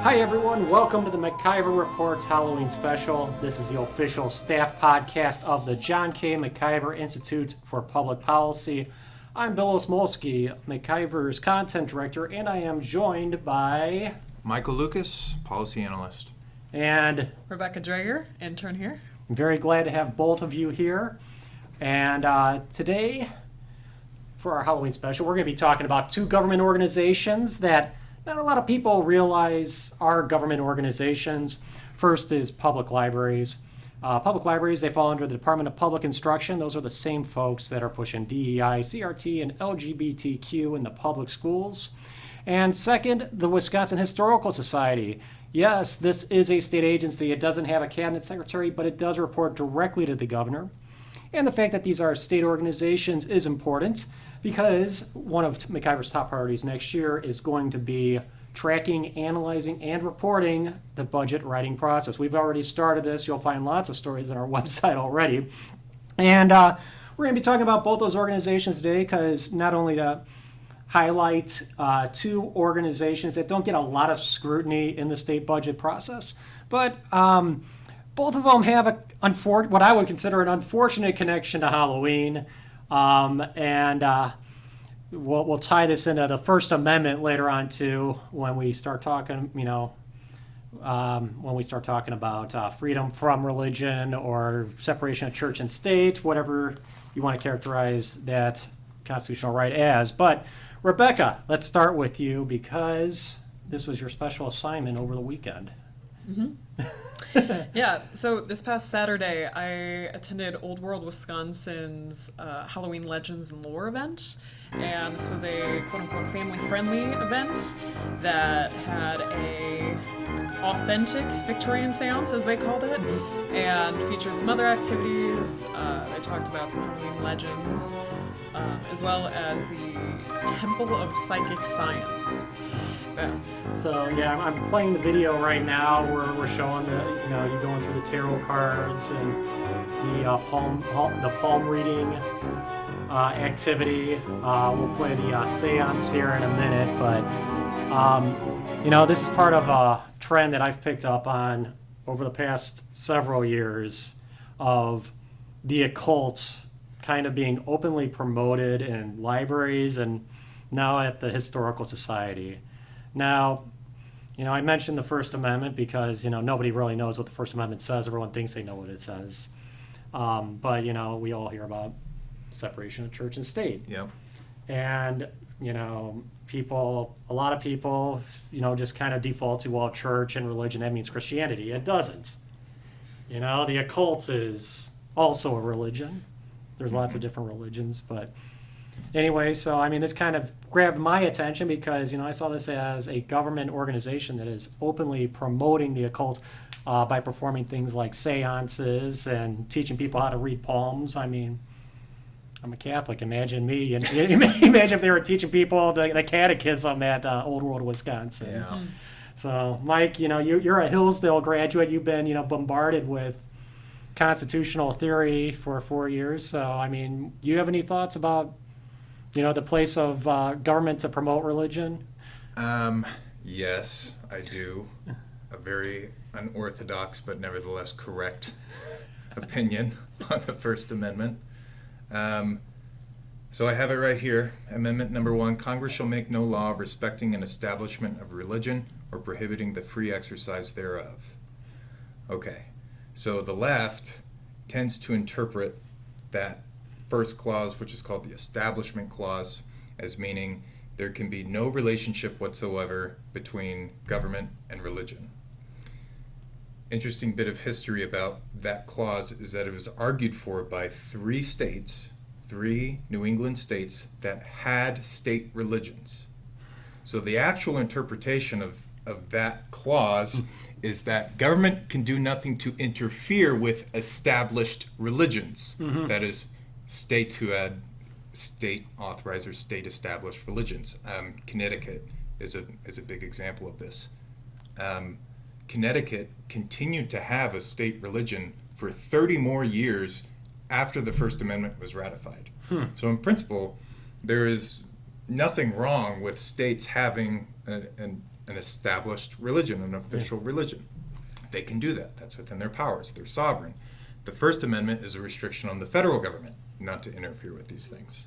Hi everyone, welcome to the MacIver Reports Halloween Special. This is the official staff podcast of the John K. MacIver Institute for Public Policy. I'm Bill Osmolsky, MacIver's content director, and I am joined by... Michael Lucas, policy analyst. And... Rebecca Dreger, intern here. I'm very glad to have both of you here. And today, for our Halloween special, we're going to be talking about two government organizations that not a lot of people realize are government organizations. First is public libraries. Public libraries, they fall under the Department of Public Instruction. Those are the same folks that are pushing DEI, CRT, and LGBTQ in the public schools. And second, the Wisconsin Historical Society. Yes, this is a state agency. It doesn't have a cabinet secretary, but it does report directly to the governor. And the fact that these are state organizations is important because one of MacIver's top priorities next year is going to be tracking, analyzing, and reporting the budget writing process. We've already started this. You'll find lots of stories on our website already. And we're going to be talking about both those organizations today because not only to highlight two organizations that don't get a lot of scrutiny in the state budget process, but both of them have what I would consider an unfortunate connection to Halloween. We'll tie this into the First Amendment later on too when we start talking, about freedom from religion or separation of church and state, whatever you want to characterize that constitutional right as. But Rebecca, let's start with you because this was your special assignment over the weekend. Mm-hmm. Yeah, so this past Saturday, I attended Old World Wisconsin's Halloween Legends and Lore event, and this was a quote-unquote family-friendly event that had a authentic Victorian seance, as they called it, and featured some other activities. They talked about some Halloween legends, as well as the Temple of Psychic Science. Yeah. So yeah, I'm playing the video right now where we're showing you're going through the tarot cards and the palm reading activity. We'll play the seance here in a minute, but this is part of a trend that I've picked up on over the past several years of the occult kind of being openly promoted in libraries and now at the Historical Society. Now, I mentioned the First Amendment because, nobody really knows what the First Amendment says. Everyone thinks they know what it says. But, we all hear about separation of church and state. Yep. And, a lot of people, just kind of default to, well, church and religion, that means Christianity. It doesn't. The occult is also a religion. There's lots of different religions, but anyway, so this kind of grabbed my attention because I saw this as a government organization that is openly promoting the occult by performing things like seances and teaching people how to read palms. I'm a Catholic. Imagine me. And imagine if they were teaching people the catechism at Old World, Wisconsin. Yeah. So, Mike, you're a Hillsdale graduate. You've been bombarded with constitutional theory for 4 years. So, do you have any thoughts about the place of government to promote religion? Yes, I do. A very unorthodox but nevertheless correct opinion on the First Amendment. So I have it right here. Amendment number 1, Congress shall make no law respecting an establishment of religion or prohibiting the free exercise thereof. Okay, so the left tends to interpret that first clause, which is called the Establishment Clause, as meaning there can be no relationship whatsoever between government and religion. Interesting bit of history about that clause is that it was argued for by 3 New England states that had state religions. So the actual interpretation of that clause is that government can do nothing to interfere with established religions. Mm-hmm. That is, states who had state authorized or state established religions. Connecticut is a big example of this. Connecticut continued to have a state religion for 30 more years after the First Amendment was ratified. So in principle, there is nothing wrong with states having a an established religion, an official religion. They can do that. That's within their powers. They're sovereign. The First Amendment is a restriction on the federal government not to interfere with these things.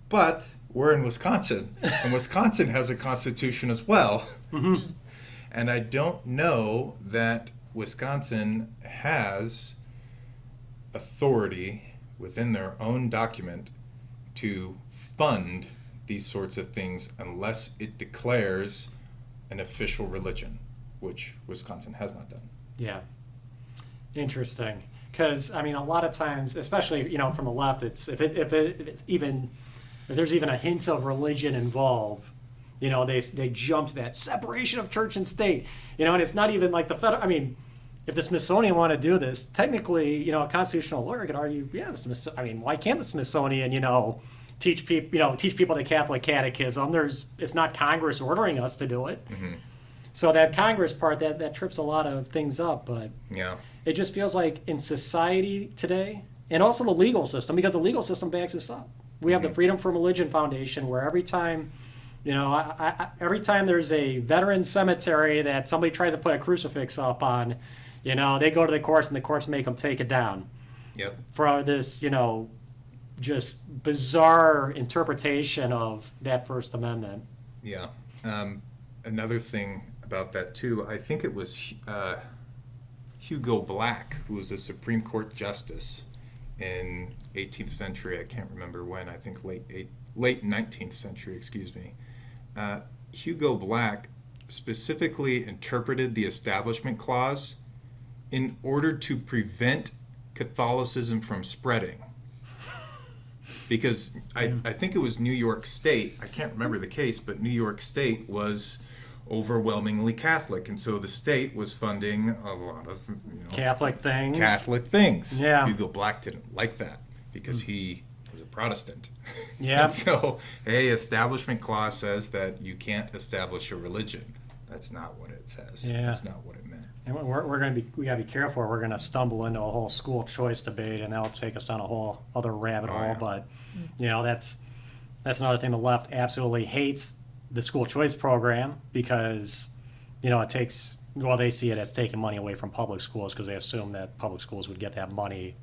But we're in Wisconsin, and Wisconsin has a constitution as well. Mm-hmm. And I don't know that Wisconsin has authority within their own document to fund these sorts of things unless it declares an official religion, which Wisconsin has not done. Yeah. Interesting. Because, I mean, a lot of times, especially, you know, from the left, it's if there's even a hint of religion involved, you know, they jump to that separation of church and state, you know, and it's not even like the federal. I mean, if the Smithsonian want to do this, technically, you know, a constitutional lawyer could argue, yeah, why can't the Smithsonian, you know, teach people the Catholic Catechism? It's not Congress ordering us to do it. Mm-hmm. So that Congress part, that trips a lot of things up, but Yeah. it just feels like in society today, and also the legal system, because the legal system backs us up. We have the Freedom from Religion Foundation, where every time, you know, every time there's a veteran cemetery that somebody tries to put a crucifix up on, you know, they go to the courts and the courts make them take it down Yep. for this, you know, just bizarre interpretation of that First Amendment. Yeah. Another thing about that too, I think it was Hugo Black, who was a Supreme Court justice in 18th century. I can't remember when. I think late 19th century. Excuse me. Hugo Black specifically interpreted the Establishment Clause in order to prevent Catholicism from spreading. Because I think it was New York State, I can't remember the case, but New York State was overwhelmingly Catholic, and so the state was funding a lot of Catholic things. Yeah. Hugo Black didn't like that because he was a Protestant. Yeah. And so, Establishment Clause says that you can't establish a religion. That's not what it says. Yeah. That's not what it meant. And we gotta be careful. We're gonna stumble into a whole school choice debate, and that'll take us down a whole other rabbit hole. Yeah. But you know, that's another thing. The left absolutely hates the school choice program because, you know, they see it as taking money away from public schools because they assume that public schools would get that money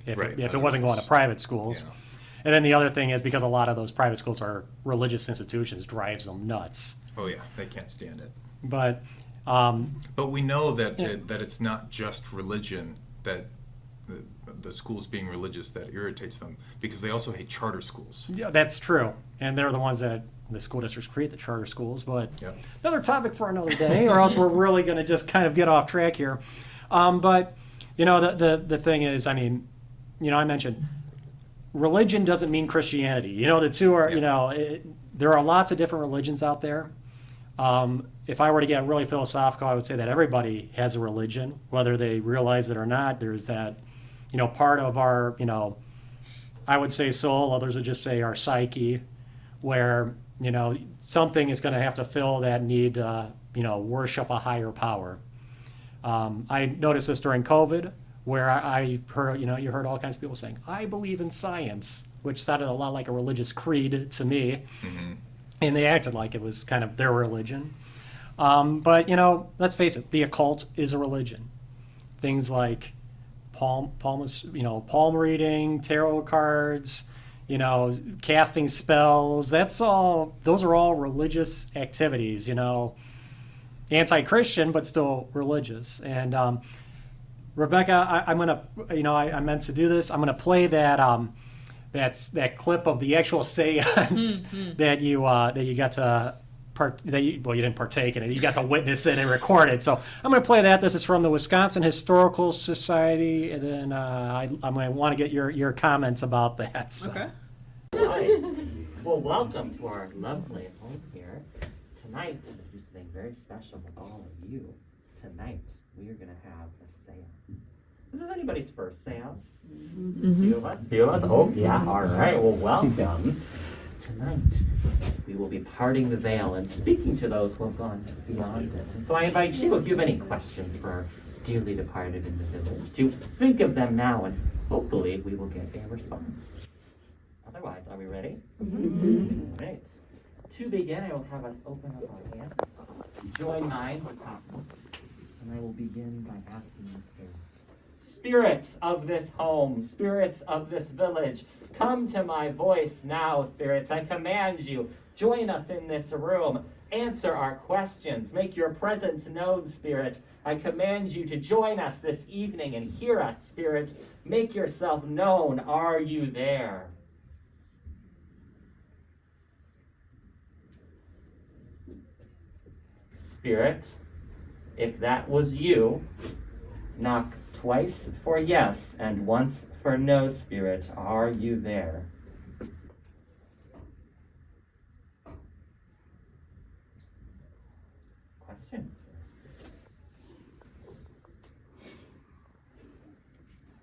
if it wasn't going to private schools. Yeah. And then the other thing is because a lot of those private schools are religious institutions, drives them nuts. Oh yeah, they can't stand it. But we know that that it's not just religion that the schools being religious that irritates them, because they also hate charter schools. yeah, that's true. And they're the ones that the school districts create the charter schools. But Yep. another topic for another day, or else we're really going to just kind of get off track here. But you know, the thing is, I mean, you know, I mentioned religion doesn't mean Christianity. You know, the two are, Yeah. you know, there are lots of different religions out there. If I were to get really philosophical, I would say that everybody has a religion, whether they realize it or not. There's that, you know, part of our, you know, I would say soul, others would just say our psyche, where, you know, something is going to have to fill that need, you know, worship a higher power. I noticed this during COVID, where I heard, you know, you heard all kinds of people saying, I believe in science, which sounded a lot like a religious creed to me. Mm-hmm. And they acted like it was kind of their religion. But, you know, let's face it, the occult is a religion. Things like palm reading, tarot cards, you know, casting spells, those are all religious activities, you know, anti-Christian, but still religious. And Rebecca, I'm going to, you know, I meant to do this. I'm going to play that clip of the actual seance that you got to you didn't partake in it. You got to witness it and record it. So I'm going to play that. This is from the Wisconsin Historical Society, and then I'm going to want to get your comments about that. So. Okay. Right. Well, welcome to our lovely home here. Tonight, we're going to do something very special with all of you. Tonight, we are going to have a seance. This is anybody's first seance? Few of us? Oh, yeah. All right. Well, welcome. Tonight, we will be parting the veil and speaking to those who have gone beyond it. And so I invite you, if you have any questions for our dearly departed in the village, to think of them now, and hopefully we will get a response. Otherwise, are we ready? All right. To begin, I will have us open up our hands, join minds if possible, and I will begin by asking the spirits. Spirits of this home, spirits of this village, come to my voice now, spirits. I command you, join us in this room. Answer our questions. Make your presence known, spirit. I command you to join us this evening and hear us, spirit. Make yourself known. Are you there? Spirit, if that was you, knock twice for yes and once for no, spirit. Are you there? Questions?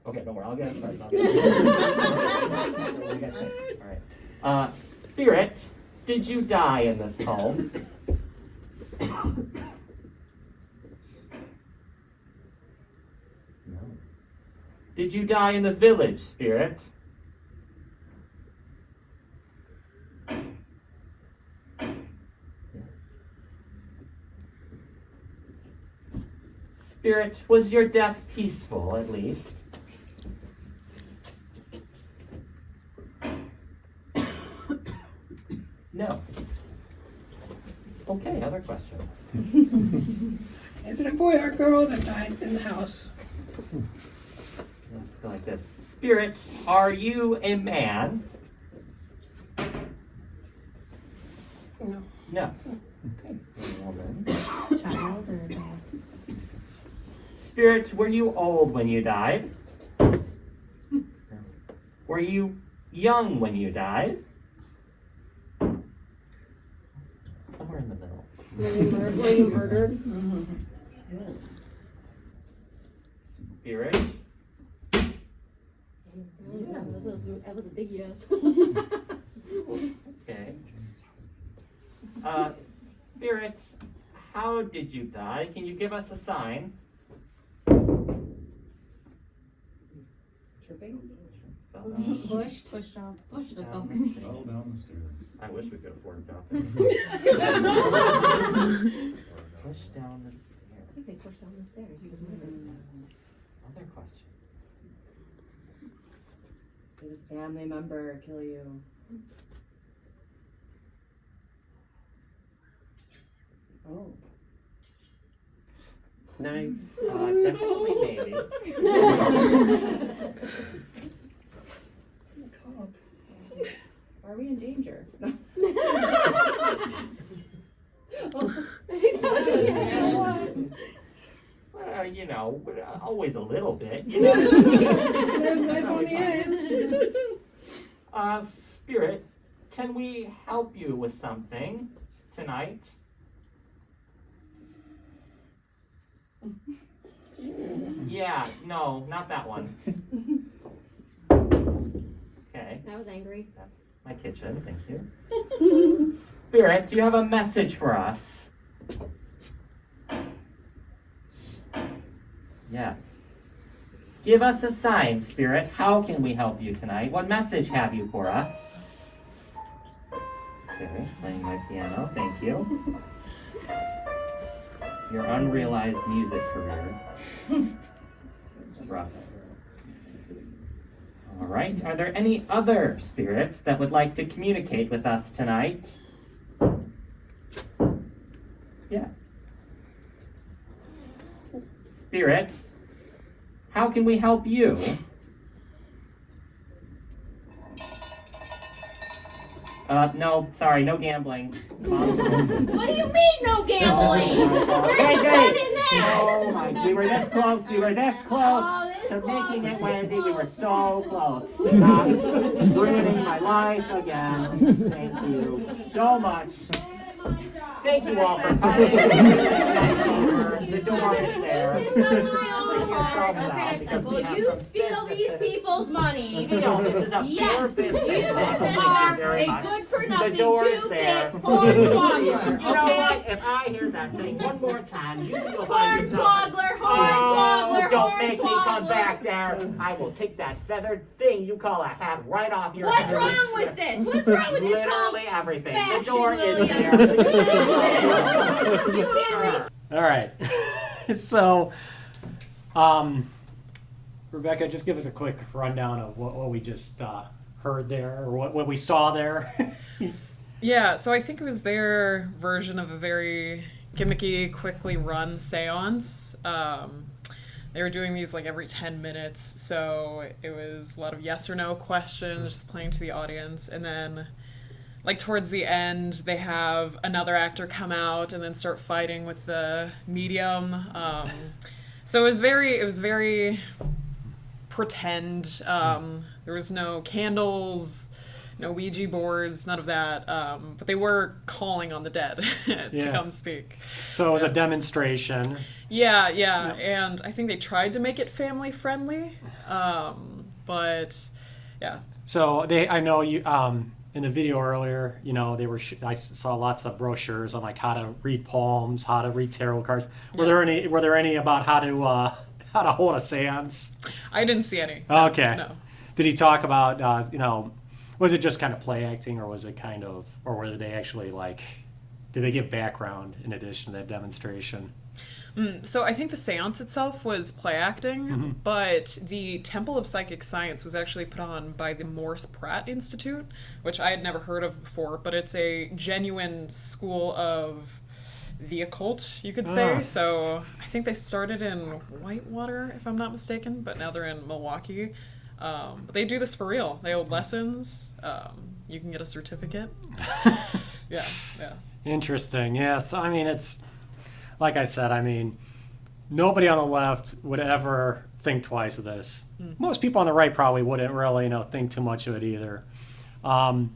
Okay, don't worry, I'll get it started. What do you guys think? All right. Spirit, did you die in this home? No. Did you die in the village, spirit? Yes. Spirit, was your death peaceful, at least? No. Okay, other questions? Is it a boy or girl that died in the house? Let's go like this. Spirit, are you a man? No. No. Okay, so a woman. Child or adult? Spirit, were you old when you died? No. Were you young when you died? Somewhere in the middle. Were you murdered? Spirit, That was a big yes. okay. Spirit, how did you die? Can you give us a sign? Tripping? Fell down. Pushed off. Pushed Down off. the stairs. Fell down the stairs. I wish we could afford that. Push down the stairs. I think they pushed down the stairs. He was murdered. Other questions? Did a family member kill you? Oh. Nice. Definitely maybe. Are we in danger? Well, you know, always a little bit, you know. There's life on the end. Spirit, can we help you with something tonight? Yeah, no, not that one. Okay, That was angry. that's my kitchen, thank you. Spirit, do you have a message for us? Yes. Give us a sign, Spirit. How can we help you tonight? What message have you for us? Okay, playing my piano, thank you. Your unrealized music career. It's rough. All right, are there any other spirits that would like to communicate with us tonight? Yes. Spirits, how can we help you? No, sorry, no gambling. What do you mean, no gambling? Where's Hey, the hey. fun in that? Oh my, we were this close, we were this close Oh, this to close, making it, this Wendy, we were close. so close. Ruining my life again. Thank you so much. Thank you all for coming. The door is there. This is on my own Bring yourself part, out, okay? because we Will have you some steal these business. people's money? Steal, this is a fair Yes, business. you Thank are very a much. good-for-nothing, The door is there. two-bit hornswoggler, You know what? okay? If I hear that thing one more time, you'll find yourself. Hornswoggler, hornswoggler, Don't make me come hornswoggler. back there. I will take that feathered thing you call a hat right off your What's head. wrong with this? What's wrong with this? Literally everything. Fashion, The door is William. there. You can't All right. So, Rebecca, just give us a quick rundown of what we just heard there, or what we saw there. Yeah, so I think it was their version of a very gimmicky, quickly run seance. They were doing these like every 10 minutes, so it was a lot of yes or no questions, just playing to the audience, and then like towards the end, they have another actor come out and then start fighting with the medium. So it was very pretend. There was no candles, no Ouija boards, none of that. But they were calling on the dead to Yeah. come speak. So it was a demonstration. Yeah, and I think they tried to make it family friendly, but yeah. So I know you in the video earlier, you know, I saw lots of brochures on like how to read palms, how to read tarot cards. Were there any about how to hold a seance? I didn't see any. Okay. No. Did he talk about was it just kind of play acting, or was it or were they actually did they give background in addition to that demonstration? So I think the seance itself was play acting, but the Temple of Psychic Science was actually put on by the Morse Pratt Institute, which I had never heard of before, but it's a genuine school of the occult, you could say. Ah. So I think they started in Whitewater, if I'm not mistaken, but now they're in Milwaukee. But they do this for real. They hold lessons. You can get a certificate. Yeah. Interesting. Yes. I mean, it's like I said. I mean, nobody on the left would ever think twice of this. Most people on the right probably wouldn't really, think too much of it either. I'm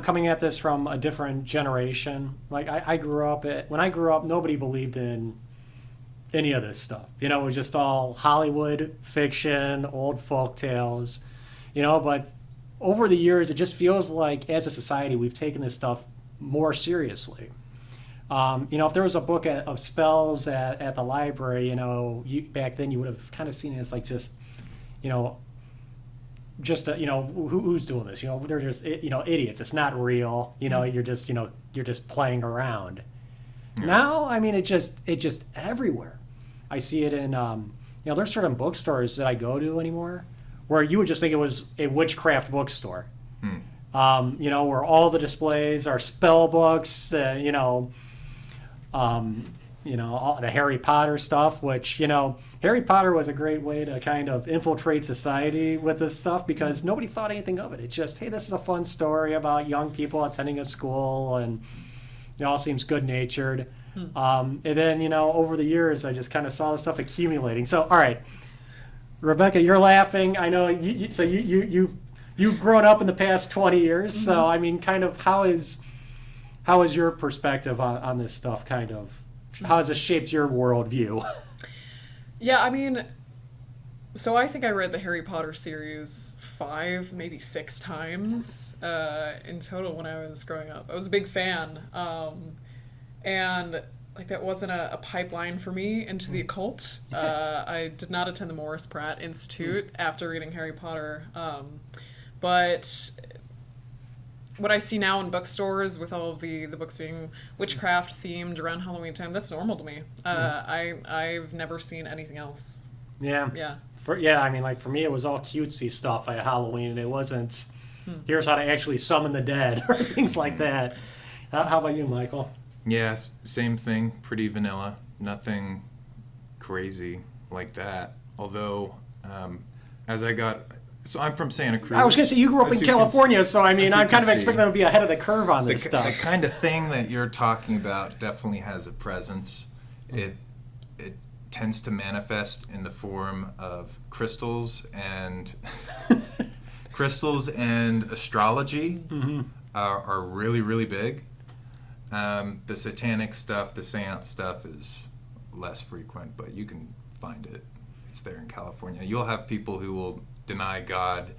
coming at this from a different generation. Like I grew up when I grew up, nobody believed in any of this stuff. It was just all Hollywood fiction, old folk tales. But over the years, it just feels like as a society, we've taken this stuff more seriously. If there was a book of spells at the library, back then you would have kind of seen it as like just, who's doing this? They're just, idiots. It's not real. You're just playing around. Yeah. Now, I mean, it just everywhere. I see it in, there's certain bookstores that I go to anymore where you would just think it was a witchcraft bookstore. Where all the displays are spell books, all the Harry Potter stuff, which, Harry Potter was a great way to kind of infiltrate society with this stuff because nobody thought anything of it. It's just, hey, this is a fun story about young people attending a school and it all seems good-natured. And then, over the years, I just kind of saw this stuff accumulating. So, all right, Rebecca, you're laughing. I know you've grown up in the past 20 years. Mm-hmm. So, I mean, kind of how is your perspective on this stuff kind of, how has it shaped your worldview? Yeah, I mean, so I think I read the Harry Potter series 5, maybe 6 times in total when I was growing up. I was a big fan. And like that wasn't a pipeline for me into the occult. I did not attend the Morris Pratt Institute after reading Harry Potter. But what I see now in bookstores with all of the books being witchcraft themed around Halloween time, that's normal to me. I've never seen anything else. Yeah. Yeah. I mean, like for me, it was all cutesy stuff at Halloween. It wasn't, here's how to actually summon the dead or things like that. How about you, Michael? Yeah, same thing. Pretty vanilla. Nothing crazy like that. Although, so I'm from Santa Cruz. I was going to say, you grew up in California, so I mean, I'm kind of expecting them to be ahead of the curve on this stuff. The kind of thing that you're talking about definitely has a presence. It tends to manifest in the form of crystals and astrology are really, really big. The satanic stuff, the seance stuff is less frequent, but you can find it. It's there in California. You'll have people who will deny God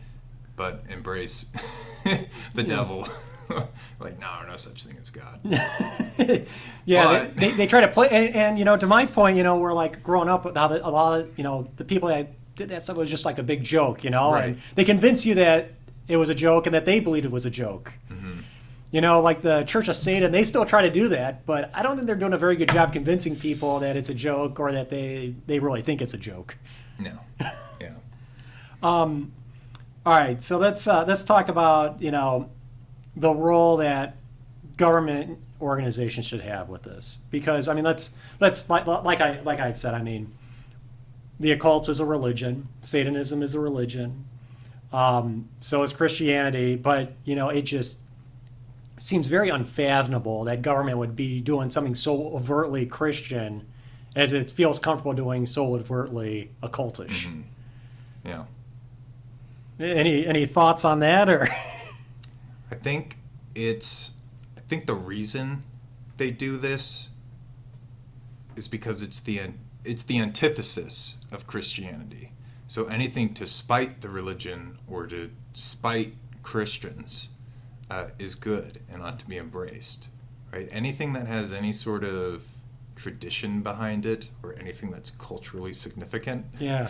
but embrace the devil. Like, no such thing as God. Yeah, But- they try to play, and to my point, we're like growing up with how a lot of, the people that did that stuff was just like a big joke, Right. and they convince you that it was a joke and that they believed it was a joke. Like the Church of Satan, they still try to do that, but I don't think they're doing a very good job convincing people that it's a joke or that they really think it's a joke. No. Yeah. All right, so let's talk about the role that government organizations should have with this, because let's like I said, the occult is a religion, Satanism is a religion, so is Christianity, but it just seems very unfathomable that government would be doing something so overtly Christian as it feels comfortable doing so overtly occultish. Yeah. Any thoughts on that, or? I think the reason they do this is because it's the antithesis of Christianity. So anything to spite the religion or to spite Christians is good and ought to be embraced, right? Anything that has any sort of tradition behind it or anything that's culturally significant Yeah.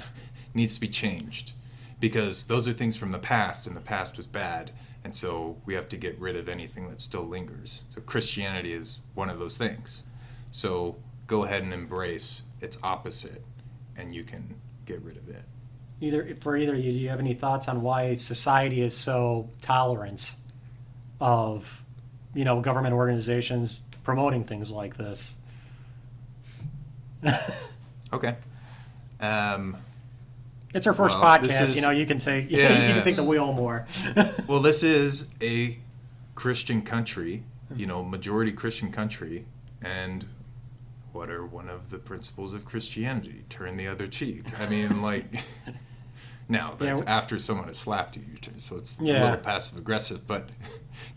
needs to be changed, because those are things from the past, and the past was bad, and so we have to get rid of anything that still lingers. So Christianity is one of those things. So go ahead and embrace its opposite, and you can get rid of it. Do you have any thoughts on why society is so tolerant of, government organizations promoting things like this? Okay. It's our first Well, this podcast. is- You can take you Yeah. can take the wheel more. Well, this is a Christian country, majority Christian country, and what are one of the principles of Christianity? Turn the other cheek. Now that's Yeah. after someone has slapped you, so it's a Yeah. little passive aggressive. But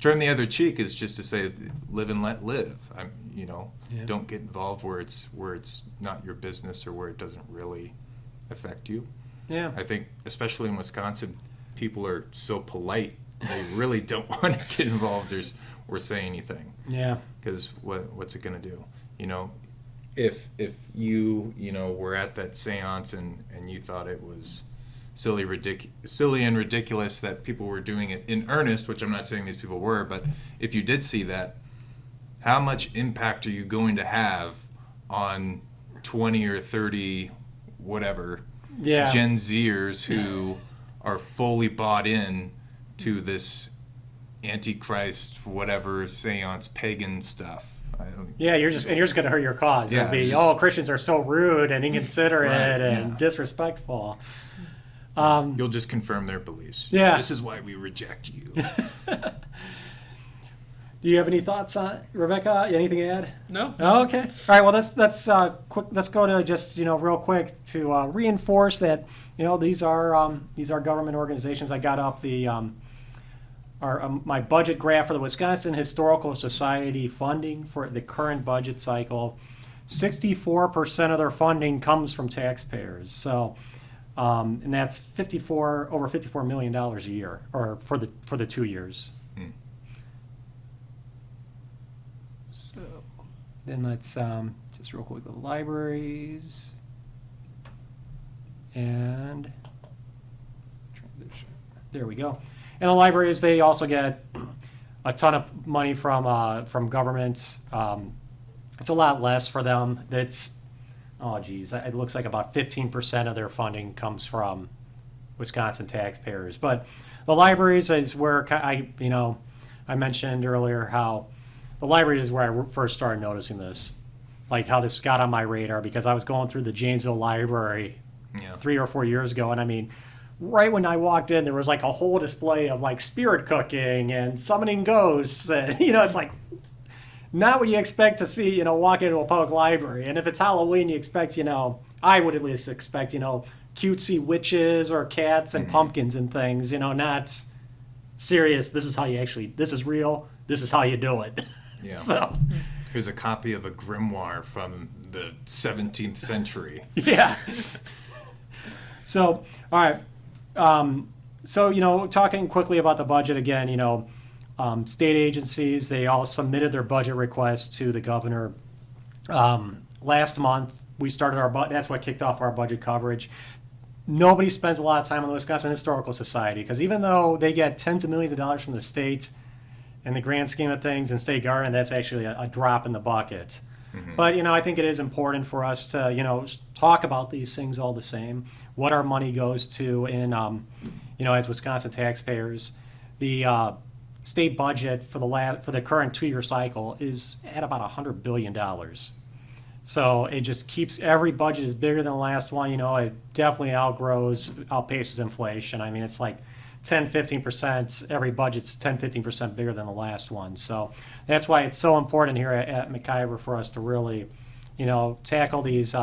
turn the other cheek is just to say, live and let live. Don't get involved where it's not your business or where it doesn't really affect you. Yeah. I think, especially in Wisconsin, people are so polite; they really don't want to get involved or say anything. Yeah. Because what's it going to do? If you were at that seance and you thought it was silly and ridiculous that people were doing it in earnest, which I'm not saying these people were, but if you did see that, how much impact are you going to have on 20 or 30 whatever Yeah. Gen Zers who are fully bought in to this Antichrist whatever seance pagan stuff? Yeah, you're just going to hurt your cause. Yeah, It'll be, Christians are so rude and inconsiderate Right, and yeah. disrespectful. You'll just confirm their beliefs. Yeah. This is why we reject you. Do you have any thoughts on Rebecca? Anything to add? No. Oh, okay. All right. Well, let's quick. Let's go to just real quick to reinforce that these are government organizations. I got up the my budget graph for the Wisconsin Historical Society funding for the current budget cycle. 64% of their funding comes from taxpayers. So, and that's over $54 million a year, or for the 2 years. So then let's just real quick the libraries and transition. There we go. And the libraries, they also get a ton of money from government. It's a lot less for them. It looks like about 15% of their funding comes from Wisconsin taxpayers. But the libraries is where I mentioned earlier how the libraries is where I first started noticing this, like how this got on my radar, because I was going through the Janesville Library 3 or 4 years ago, and right when I walked in, there was like a whole display of like spirit cooking and summoning ghosts, and it's like not what you expect to see, walk into a public library. And if it's Halloween, you expect, I would at least expect, cutesy witches or cats and pumpkins and things, not serious. This is how you this is real. This is how you do it. Yeah. So, Here's a copy of a grimoire from the 17th century. yeah. So, all right. So, talking quickly about the budget again, state agencies, they all submitted their budget requests to the governor. Last month, we started our budget. That's what kicked off our budget coverage. Nobody spends a lot of time on the Wisconsin Historical Society because even though they get tens of millions of dollars from the state, in the grand scheme of things, in state government, that's actually a drop in the bucket. But, I think it is important for us to, talk about these things all the same, what our money goes to in, as Wisconsin taxpayers. The state budget for the current 2-year cycle is at about $100 billion. So it just keeps, every budget is bigger than the last one. It definitely outpaces inflation. I mean, it's like 10-15%, every budget's 10-15% bigger than the last one. So that's why it's so important here at MacIver for us to really, tackle these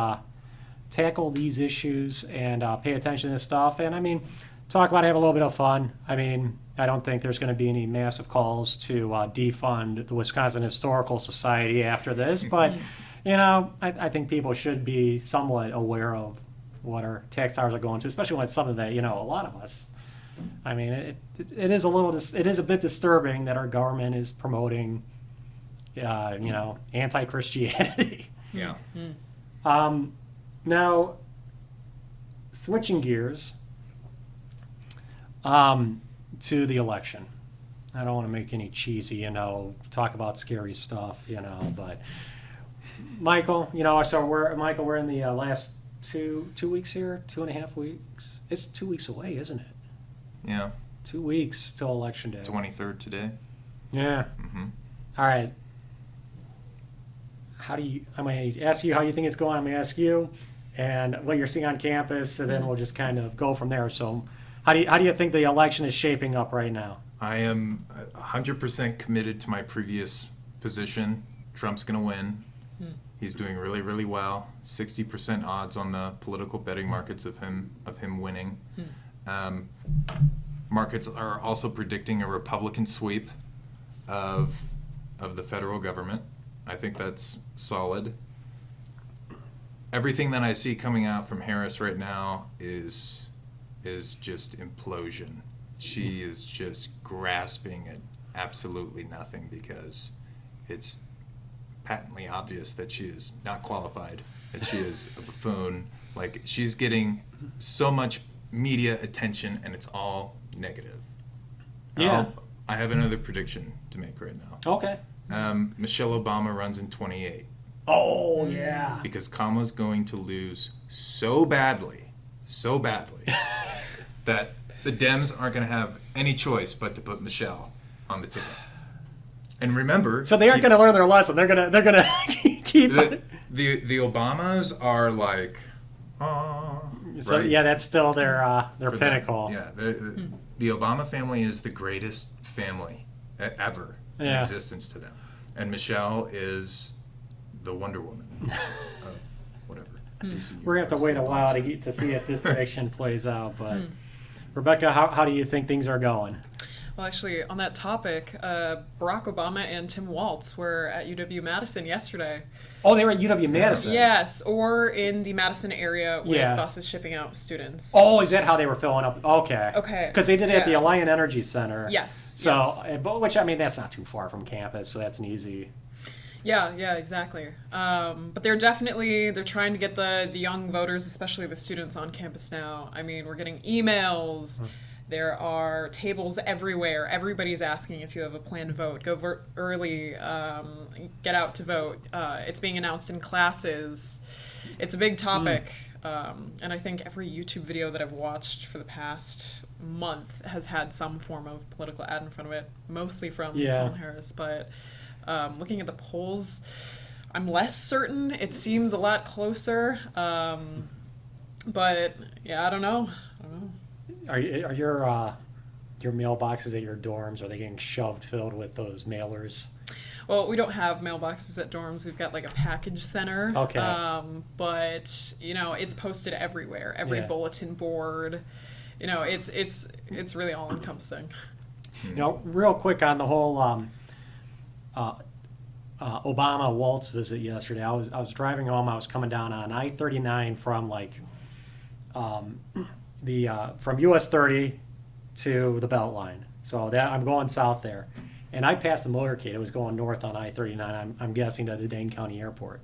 issues and pay attention to this stuff. And I mean, talk about it, have a little bit of fun. I mean, I don't think there's going to be any massive calls to defund the Wisconsin Historical Society after this, but I think people should be somewhat aware of what our tax dollars are going to, especially when it's something that a lot of us. I mean, it is a bit disturbing that our government is promoting, anti-Christianity. Yeah. Now, switching gears to the election. I don't want to make any cheesy, talk about scary stuff, but Michael, we're in the last 2 weeks here, 2.5 weeks. It's 2 weeks away, isn't it? Yeah. 2 weeks till election day. 23rd today. Yeah. Mm-hmm. All right. I'm going to ask you how you think it's going. I'm going to ask you and what you're seeing on campus, and then we'll just kind of go from there. So how do you think the election is shaping up right now? I am 100% committed to my previous position. Trump's going to win. He's doing really, really well. 60% odds on the political betting markets of him winning. Markets are also predicting a Republican sweep of the federal government. I think that's solid. Everything that I see coming out from Harris right now is just implosion. She is just grasping at absolutely nothing because it's patently obvious that she is not qualified, that she is a buffoon. Like, she's getting so much media attention and it's all negative. Yeah. I have another prediction to make right now. Okay. Michelle Obama runs in 28 Oh, yeah. because Kamala's going to lose so badly that the Dems aren't going to have any choice but to put Michelle on the ticket. And remember, So they aren't going to learn their lesson. They're gonna keep. the Obamas are like, So right? yeah, that's still their For them. pinnacle. Yeah, the Obama family is the greatest family ever in Yeah. existence to them, and Michelle is the Wonder Woman of whatever. DC We're gonna have to wait a universe while that to see if this prediction plays out. But Rebecca, how do you think things are going? Well, actually, on that topic, Barack Obama and Tim Walz were at UW-Madison yesterday. Oh, they were at UW-Madison. Yes, or in the Madison area with Yeah. buses shipping out students. Oh, is that how they were filling up? Okay. Okay. Because they did it at the Yeah. Alliant Energy Center. Yes. So, yes. but which I mean, that's not too far from campus, so that's an easy. Yeah, exactly. But they're trying to get the young voters, especially the students on campus now. I mean, we're getting emails. There are tables everywhere. Everybody's asking if you have a plan to vote. Go vote early. Get out to vote. It's being announced in classes. It's a big topic. And I think every YouTube video that I've watched for the past month has had some form of political ad in front of it, mostly from Kamala Harris. But looking at the polls, I'm less certain. It seems a lot closer. But yeah, I don't know. Are your mailboxes at your dorms, are they getting shoved filled with those mailers? Well, we don't have mailboxes at dorms. We've got like a package center. Okay. But it's posted everywhere. Every Yeah. bulletin board. It's really all encompassing. Real quick on the whole Obama Waltz visit yesterday. I was driving home. I was coming down on I-39 from from US 30 to the Beltline. So that I'm going south there, and I passed the motorcade. It was going north on I-39. I'm guessing to the Dane County Airport.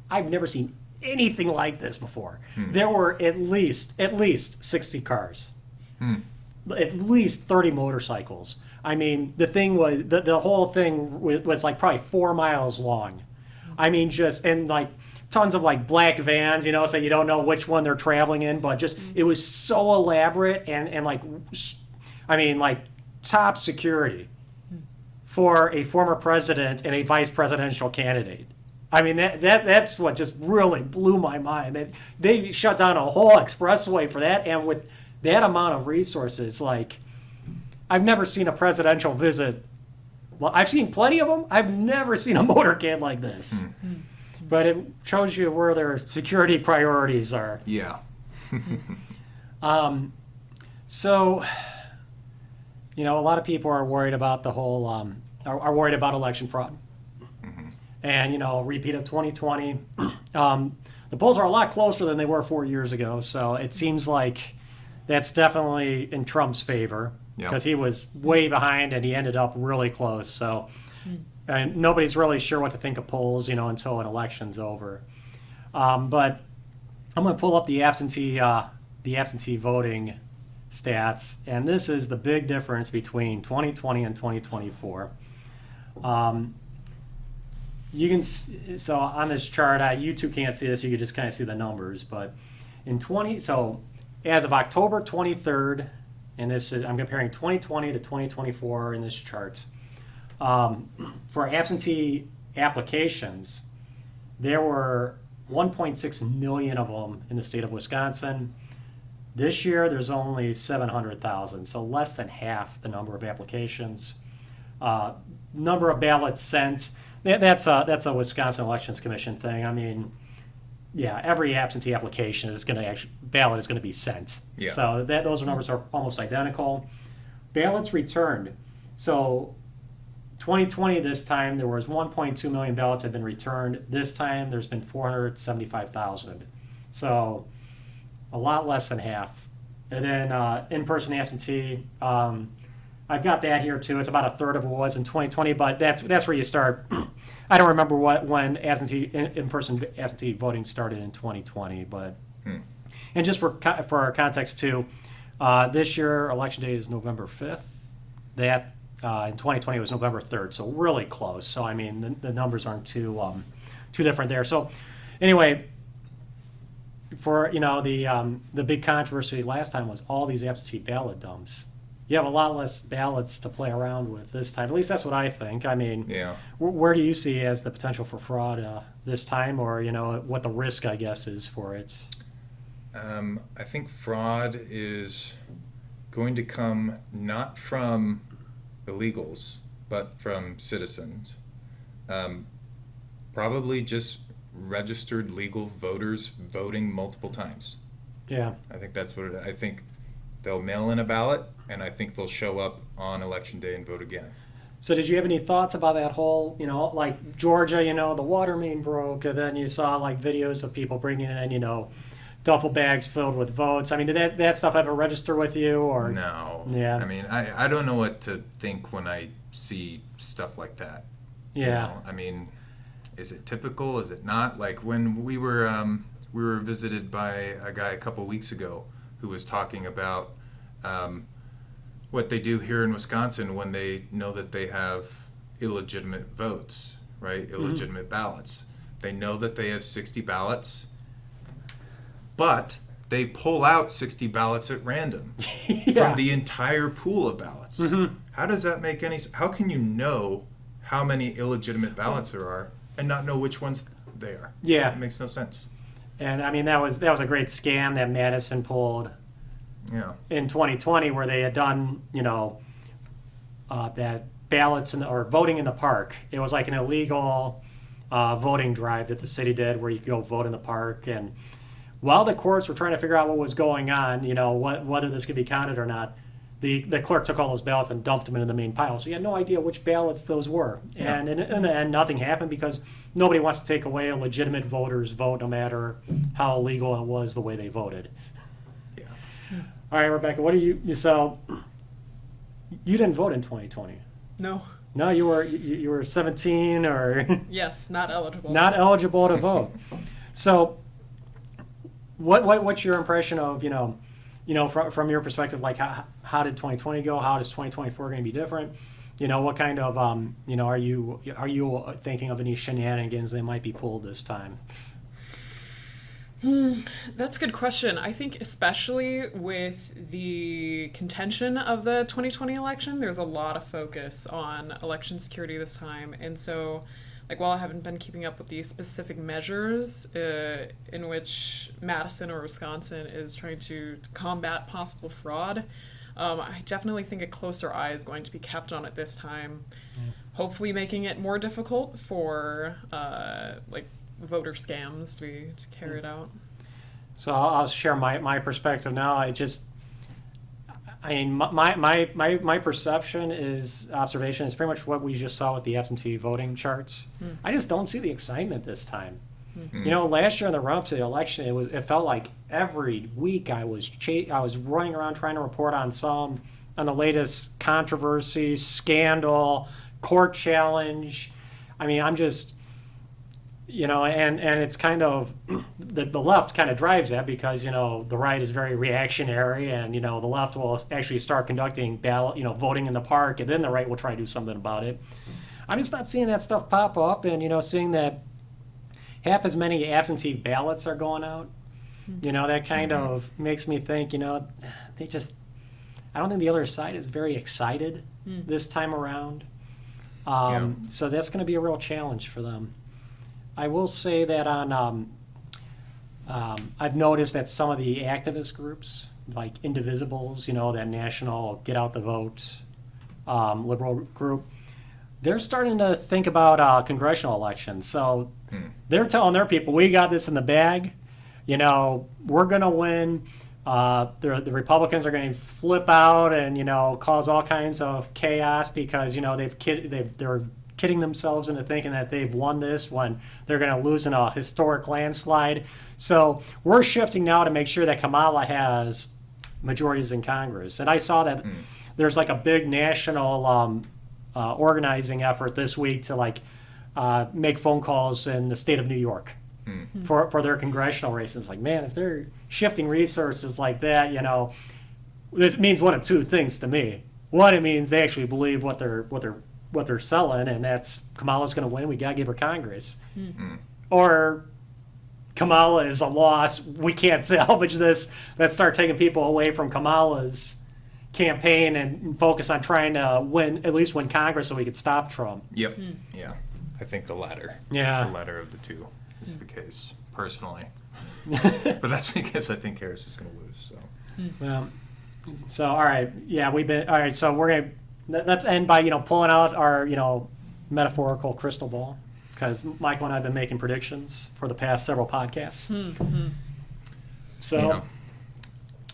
I've never seen anything like this before. There were at least 60 cars, at least 30 motorcycles. I mean, the thing was the whole thing was like probably 4 miles long. I mean, just and like tons of like black vans, you know, so you don't know which one they're traveling in, but just it was so elaborate and like, I mean, like top security for a former president and a vice presidential candidate. I mean, that's what just really blew my mind. They shut down a whole expressway for that, and with that amount of resources, like, I've never seen a presidential visit. Well, I've seen plenty of them. I've never seen a motorcade like this. But it shows you where their security priorities are. Yeah. So, you know, a lot of people are worried about the whole, are worried about election fraud. And, you know, repeat of 2020. The polls are a lot closer than they were 4 years ago. So it seems like that's definitely in Trump's favor because he was way behind and he ended up really close. So, and nobody's really sure what to think of polls, you know, until an election's over. But I'm going to pull up the absentee voting stats, and this is the big difference between 2020 and 2024. You can so on this chart, you two can't see this. You can just kind of see the numbers. But so as of October 23rd, and this is I'm comparing 2020 to 2024 in this chart. For absentee applications, there were 1.6 million of them in the state of Wisconsin. This year, there's only 700,000, so less than half the number of applications. Number of ballots sent. That's a Wisconsin Elections Commission thing. I mean, yeah, every absentee application is ballot is going to be sent. Yeah. So those numbers are almost identical. Ballots returned. So 2020, this time, there was 1.2 million ballots had been returned. This time, there's been 475,000. So a lot less than half. And then in-person absentee, I've got that here too. It's about a third of what it was in 2020, but that's where you start. I don't remember when in-person absentee voting started in 2020, but and just for our context too, this year election day is November 5th. That in 2020 it was November 3rd, so really close. So I mean the numbers aren't too different there. So anyway, for the big controversy last time was all these absentee ballot dumps. You have a lot less ballots to play around with this time. At least that's what I think. I mean, Yeah. Where do you see as the potential for fraud this time, or what the risk, I guess, is for it? I think fraud is going to come not from illegals, but from citizens. Probably just registered legal voters voting multiple times. Yeah. I think that's what I think they'll mail in a ballot, and I think they'll show up on election day and vote again. So did you have any thoughts about that whole, like Georgia, the water main broke, and then you saw like videos of people bringing in, duffel bags filled with votes. I mean, did that stuff ever register with you, or? No. Yeah. I mean, I don't know what to think when I see stuff like that. Yeah. I mean, is it typical? Is it not? Like when we were visited by a guy a couple weeks ago who was talking about what they do here in Wisconsin when they know that they have illegitimate votes, right? Illegitimate ballots. They know that they have 60 ballots, but they pull out 60 ballots at random from the entire pool of ballots. How does that make any sense? How can you know how many illegitimate ballots there are and not know which ones they are? Yeah. It makes no sense. And I mean, that was a great scam that Madison pulled. Yeah. In 2020, where they had done, that ballots or voting in the park. It was like an illegal voting drive that the city did, where you could go vote in the park. And while the courts were trying to figure out what was going on, whether this could be counted or not, the clerk took all those ballots and dumped them into the main pile. So you had no idea which ballots those were. Yeah. And in the end, nothing happened because nobody wants to take away a legitimate voter's vote, no matter how illegal it was the way they voted. Yeah. All right, Rebecca, what do you? So you didn't vote in 2020. No. No, you were 17 or Yes, not eligible. not eligible to vote. So what's your impression of from your perspective, like how did 2020 go? How does 2024 going to be different? What kind of are you thinking of any shenanigans that might be pulled this time? That's a good question. I think especially with the contention of the 2020 election, there's a lot of focus on election security this time. And so, like, while I haven't been keeping up with the specific measures in which Madison or Wisconsin is trying to combat possible fraud, I definitely think a closer eye is going to be kept on it this time, hopefully making it more difficult for, voter scams to carry it out. So I'll share my perspective now. My perception observation is pretty much what we just saw with the absentee voting charts. I just don't see the excitement this time. Last year in the run up to the election, it felt like every week I was running around trying to report on the latest controversy, scandal, court challenge. I mean, I'm just and it's kind of the left kind of drives that because the right is very reactionary, and the left will actually start conducting voting in the park, and then the right will try to do something about it. I'm just not seeing that stuff pop up, and seeing that half as many absentee ballots are going out. That kind of makes me think I don't think the other side is very excited this time around. So that's going to be a real challenge for them. I will say that I've noticed that some of the activist groups, like Indivisibles, that national Get Out the Vote liberal group, they're starting to think about congressional elections. So they're telling their people, we got this in the bag. We're going to win. The Republicans are going to flip out and, cause all kinds of chaos because, they're kidding themselves into thinking that they've won this when they're going to lose in a historic landslide. So we're shifting now to make sure that Kamala has majorities in Congress. And I saw that there's like a big national organizing effort this week to make phone calls in the state of New York for their congressional races. Like, man, if they're shifting resources like that, this means one of two things to me. One, it means they actually believe what they're selling, and that's Kamala's going to win. We got to give her Congress. Or Kamala is a loss. We can't salvage this. Let's start taking people away from Kamala's campaign and focus on trying to at least win Congress so we could stop Trump. Yep. Yeah. I think the latter. Yeah. The latter of the two is the case, personally. But that's because I think Harris is going to lose. So. All right. Yeah, all right. So we're going to. Let's end by pulling out our metaphorical crystal ball, because Michael and I have been making predictions for the past several podcasts. So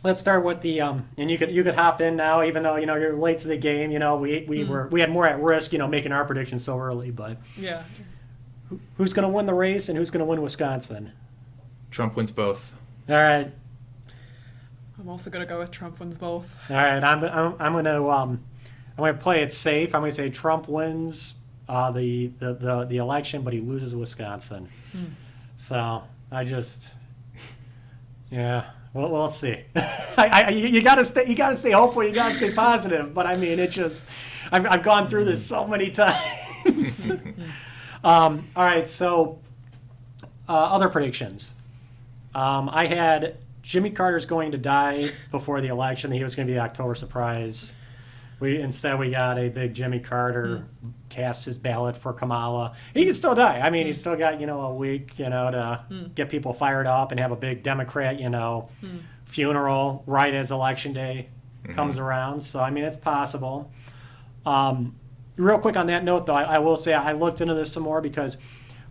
let's start with the and you could hop in now, even though you're late to the game. We had more at risk making our predictions so early, but Yeah. who's going to win the race and who's going to win Wisconsin? Trump wins both. All right. I'm also going to go with Trump wins both. All right. I'm going to play it safe. I'm going to say Trump wins the election, but he loses Wisconsin. So we'll see. You got to stay hopeful. You got to stay positive. But I mean, I've gone through this so many times. All right. So other predictions. I had Jimmy Carter's going to die before the election. He was going to be the October surprise. Instead we got a big Jimmy Carter cast his ballot for Kamala. He can still die. I mean, he's still got a week to get people fired up and have a big Democrat funeral right as election day comes around. So I mean, it's possible. Real quick on that note, though, I will say I looked into this some more because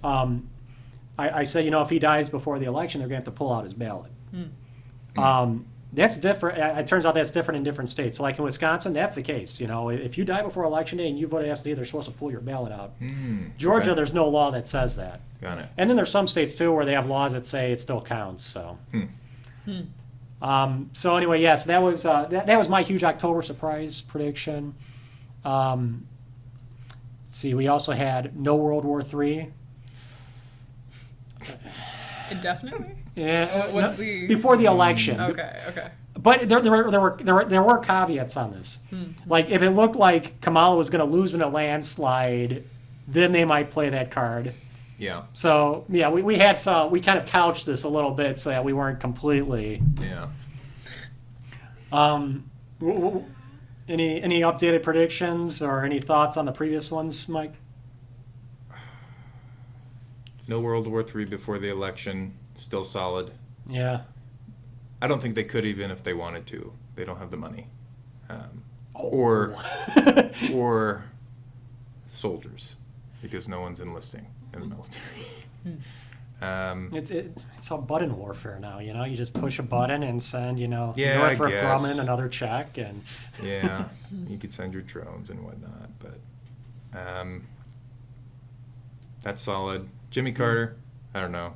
I say if he dies before the election, they're going to have to pull out his ballot. That's different. It turns out that's different in different states. So like in Wisconsin, that's the case. You know, if you die before election day and you voted absentee, they're supposed to pull your ballot out. Georgia, okay. there's no law that says that. Got it. And then there's some states too where they have laws that say it still counts. So, so anyway, yes, that was that was my huge October surprise prediction. Let's see, we also had no World War III. Indefinitely? Yeah, What's the before the election. Okay. But there were caveats on this. Like if it looked like Kamala was going to lose in a landslide, then they might play that card. Yeah. So yeah, we had we kind of couched this a little bit so that we weren't completely. Yeah. Any updated predictions or any thoughts on the previous ones, Mike? No World War III before the election. Still solid. Yeah. I don't think they could even if they wanted to. They don't have the money. Or soldiers, because no one's enlisting in the military. It's all button warfare now. You know, you just push a button and send Yeah, I Northrop guess. Grumman another check and. Yeah, you could send your drones and whatnot, but that's solid. Jimmy Carter, I don't know.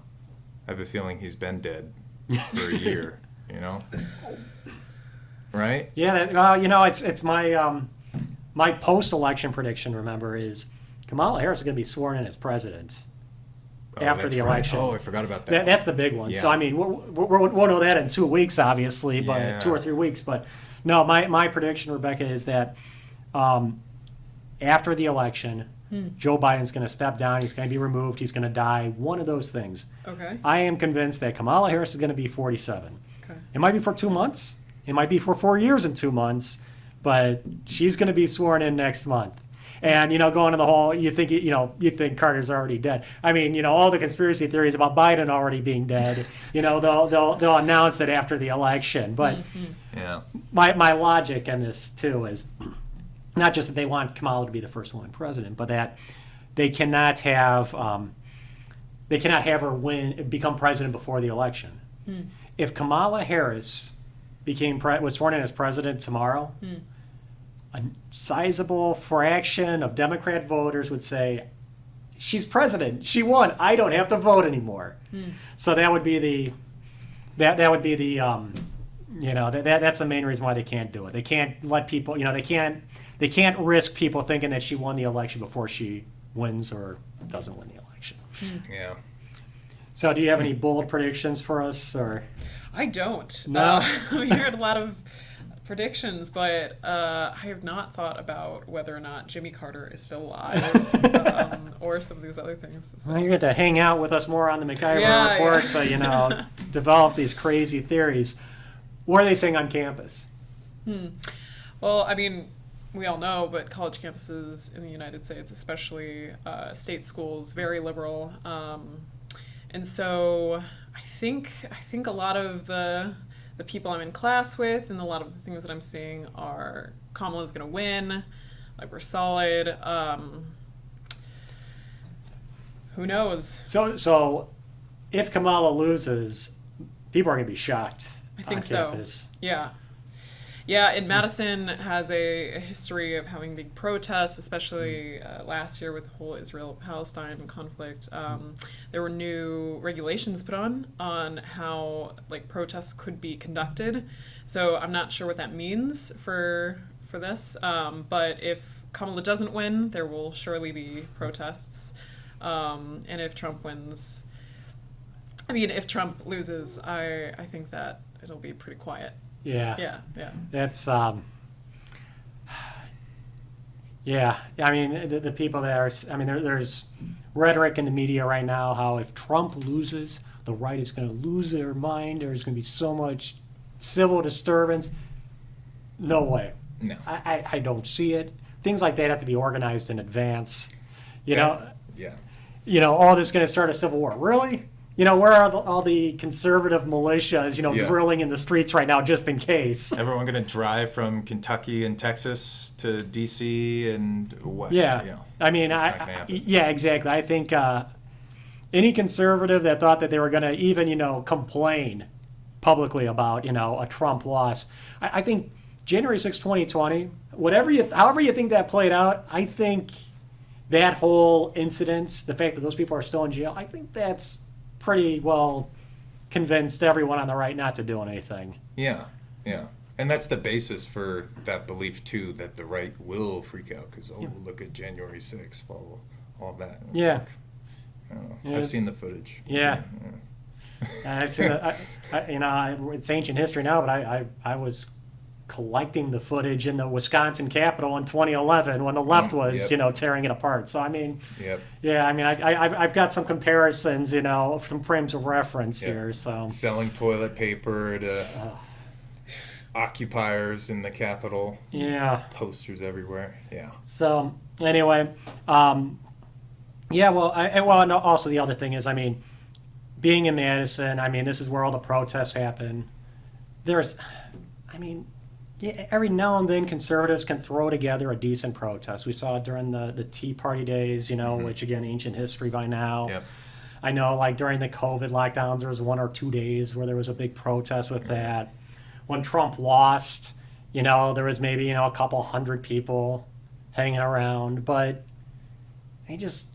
I have a feeling he's been dead for a year. You know, right? Yeah, it's my my post-election prediction. Remember, is Kamala Harris is going to be sworn in as president after that's the right. election. Oh, I forgot about that. That's the big one. Yeah. So I mean, we'll know that in 2 weeks, obviously, but Yeah. 2 or 3 weeks. But no, my prediction, Rebecca, is that after the election, Joe Biden's going to step down. He's going to be removed. He's going to die. One of those things. Okay. I am convinced that Kamala Harris is going to be 47. Okay. It might be for 2 months. It might be for 4 years and 2 months, but she's going to be sworn in next month. And going to the whole, you think Carter's already dead. I mean, all the conspiracy theories about Biden already being dead. They'll announce it after the election. But Yeah. my logic in this too is not just that they want Kamala to be the first woman president, but that they cannot have her become president before the election. If Kamala Harris was sworn in as president tomorrow, a sizable fraction of Democrat voters would say, she's president, she won, I don't have to vote anymore. So that would be the that's the main reason why they can't do it. They can't let people, they can't risk people thinking that she won the election before she wins or doesn't win the election. Yeah. So do you have any bold predictions for us, or? I don't. No? We heard a lot of predictions, but I have not thought about whether or not Jimmy Carter is still alive or some of these other things. So. Well, you're going to hang out with us more on the MacIver Yeah, report yeah. to, develop these crazy theories. What are they saying on campus? Well, I mean, we all know, but college campuses in the United States, especially state schools, very liberal. And so I think a lot of the people I'm in class with and a lot of the things that I'm seeing are Kamala's going to win. Like, we're solid. Who knows? So if Kamala loses, people are going to be shocked. I think on so. campus. Yeah. Yeah, and Madison has a history of having big protests, especially last year with the whole Israel-Palestine conflict. There were new regulations put on how protests could be conducted. So I'm not sure what that means for this. But if Kamala doesn't win, there will surely be protests. And if Trump wins, if Trump loses, I think that it'll be pretty quiet. Yeah. Yeah. That's, yeah. I mean, the people that are, there's rhetoric in the media right now how if Trump loses, the right is going to lose their mind. There's going to be so much civil disturbance. No way. No. I don't see it. Things like that have to be organized in advance. Yeah. Oh, this is going to start a civil war. Really? Where are all the conservative militias, drilling in the streets right now just in case? Everyone going to drive from Kentucky and Texas to D.C. and what? Yeah. It's not gonna happen. Yeah, exactly. I think any conservative that thought that they were going to even, complain publicly about, a Trump loss. I think January 6, 2020, however you think that played out, I think that whole incident, the fact that those people are still in jail, I think that's pretty well convinced everyone on the right not to do anything. Yeah, yeah. And that's the basis for that belief, too, that the right will freak out because, look at January 6th, all that. It's Yeah. like, I don't know. Yeah. I've seen the footage. Yeah. I've seen it's ancient history now, but I was collecting the footage in the Wisconsin Capitol in 2011 when the left was, Yep. tearing it apart. So, Yep. yeah, I've got some comparisons, some frames of reference Yep. here. So, Selling toilet paper to occupiers in the Capitol. yeah. Posters everywhere. Yeah. So, anyway, yeah, well, and also the other thing is, being in Madison, this is where all the protests happen. Yeah, every now and then conservatives can throw together a decent protest. We saw it during the Tea Party days, which again, ancient history by now. Yep. I know, like during the COVID lockdowns, there was 1 or 2 days where there was a big protest with that. When Trump lost, there was maybe, a couple hundred people hanging around, but they just,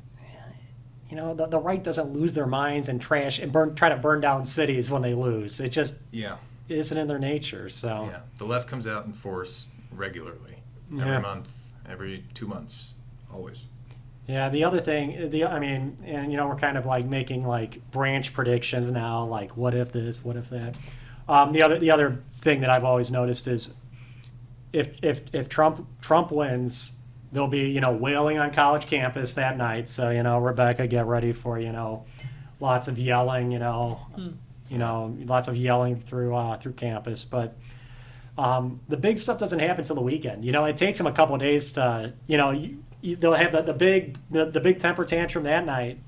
the right doesn't lose their minds and try to burn down cities when they lose. It just Yeah. isn't in their nature. So Yeah. The left comes out in force regularly. Yeah. Every month, every 2 months, always. yeah, the other thing, and we're kind of like making like branch predictions now, like what if this, what if that. The other thing that I've always noticed is if Trump wins, there'll be wailing on college campus that night. So Rebecca, get ready for lots of yelling. Lots of yelling through campus. But the big stuff doesn't happen until the weekend. It takes them a couple of days to they'll have the big temper tantrum that night.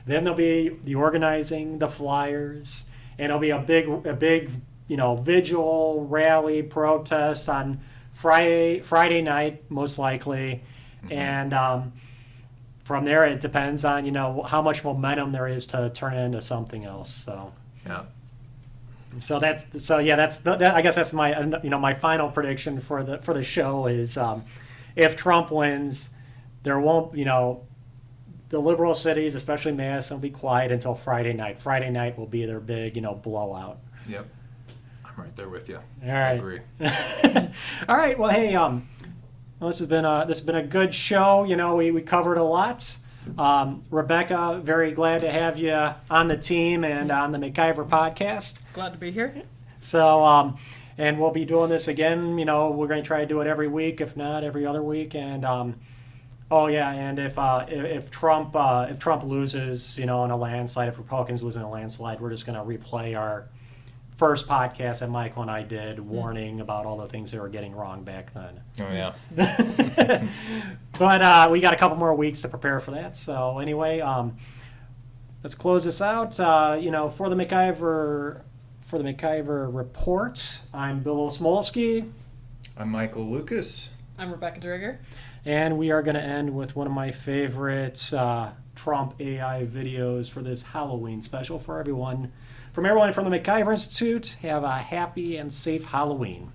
Then there'll be the organizing, the flyers, and it'll be a big vigil, rally, protest on Friday night, most likely. Mm-hmm. And from there, it depends on, how much momentum there is to turn it into something else. So, Yeah. I guess that's my, my final prediction for the show is, if Trump wins, there won't, the liberal cities, especially Madison, will be quiet until Friday night. Friday night will be their big, blowout. Yep. I'm right there with you. All I right. agree. All right. Well, hey, this has been a good show. We covered a lot. Rebecca, very glad to have you on the team and on the MacIver podcast. Glad to be here. So, and we'll be doing this again. We're going to try to do it every week, if not every other week. And and if Trump loses, in a landslide, if Republicans lose in a landslide, we're just going to replay our first podcast that Michael and I did, warning about all the things that were getting wrong back then. Oh, yeah. But we got a couple more weeks to prepare for that. So anyway, let's close this out. For the MacIver report, I'm Bill Smolsky, I'm Michael Lucas. I'm Rebecca Drigger. and we are going to end with one of my favorite Trump AI videos for this Halloween special for everyone. From everyone from the MacIver Institute, have a happy and safe Halloween.